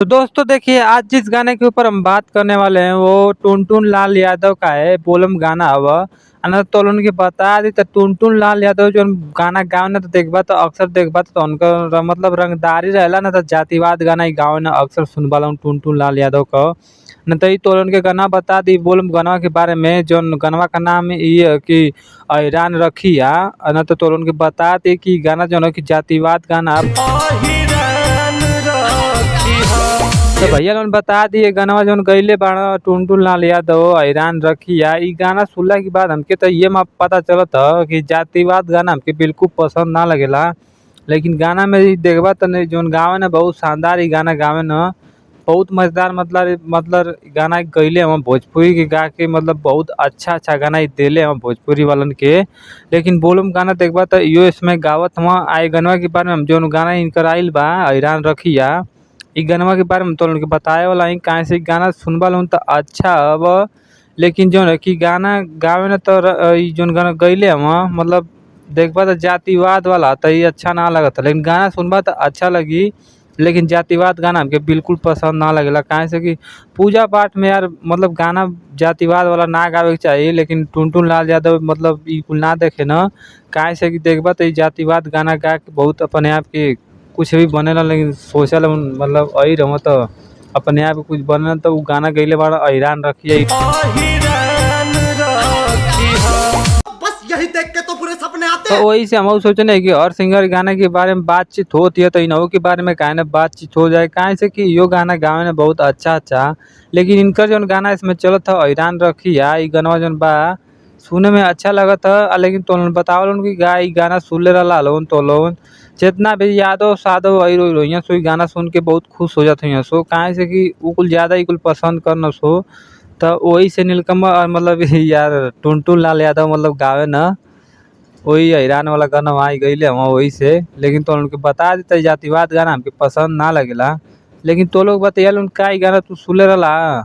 तो दोस्तों देखिए, आज जिस गाने के ऊपर हम बात करने वाले हैं वो टुनटुन लाल यादव का है। बोलम गाना हवा अना तो उनके बता दी तो टुनटुन लाल यादव जो गाना गावे ना तो देखबा तो अक्सर देखबा तो उनका मतलब रंगदारी रहेला ना तो जातिवाद गाना ही गावे ना अक्सर सुनबा ला टुनटुन लाल यादव का। न तो तो उनके गाना बता दी बोलम गाना के बारे में जो गानवा का नाम ये है कि ऐरान रखिया। न तो उनके बता दी कि गाना जो है कि जातिवाद गाना। तो भैया लोन बता दिए गाना जौन गईले बाड़ा टुनटुन लाल यादव हैरान रखिया। ई गाना सुनला के बाद हमके तो ये पता चलत ह कि जातिवाद गाना हमके बिल्कुल पसंद ना लगेला। लेकिन गाना में ई देखबा तो नहीं जौन गावे न बहुत शानदार ई गाना गावे न बहुत मजेदार मतलब गाना गईले हम भोजपुरी के गा के मतलब बहुत अच्छा गाना ई देले हम भोजपुरी वालन के। लेकिन बोलम गाना देखबा तो इहो इसमें गावत हम आए गनवा के बारे में हम जौन गाना इनकर आइल बा हैरान रखिया। इ गनवा के बारे में तो उनके बताए वाला ही काहे से गाना सुनबा लोन तो अच्छा अब। लेकिन जो है कि गाना गावे न तो ई जोन गाना गईले हम मतलब देखबा तो जातिवाद वाला तो ये अच्छा ना लगता। लेकिन गाना सुनबा तो अच्छा लगी। लेकिन जातिवाद गाना हमके बिल्कुल पसंद ना लगेला काहे से कि पूजा पाठ में यार मतलब गाना जातिवाद वाला ना गावे के चाहिए। लेकिन टुनटुन लाल यादव मतलब ई कुल ना देखे न काहे से कि देखबा तो ई जातिवाद गाना गा के बहुत अपने आप के कुछ भी बनेला। लेकिन सोचल मतलब अई रहो तो अपने आप कुछ बने तो उ गाना गईले बाड़ा हैरान रखिए। बस यही देख के तो पूरे सपने आते तो हैं। वही से हम सोचने कि हर सिंगर गाने के बारे में बातचीत होती है तो इनहू के बारे में काहे ना बातचीत हो जाए काहे से कि यो गाना गावे में बहुत अच्छा। लेकिन इनकर जौन गाना इसमें चलत था हैरान रखिया ई गाना जौन बा सुने में अच्छा लगत है। लेकिन तो बतावल कि ई गाना सुन ले रहा लोन तो लोन जितना भी यादव सादव हीरो सो ई गाना सुन के बहुत खुश हो जाते हैं सो काहे से कि उ कुल ज्यादा ही कुल पसंद करना सो। तो वही से नीलकमल मतलब यार टुनटुन लाल यादव मतलब गावे न वही हैरान वाला गाना वहाँ गईले हम वही से। लेकिन तो उनके बता देते जातिवाद गाना हमके पसंद ना लगेला। लेकिन तो लोग बतैया का ई गाना तू सुने रहा।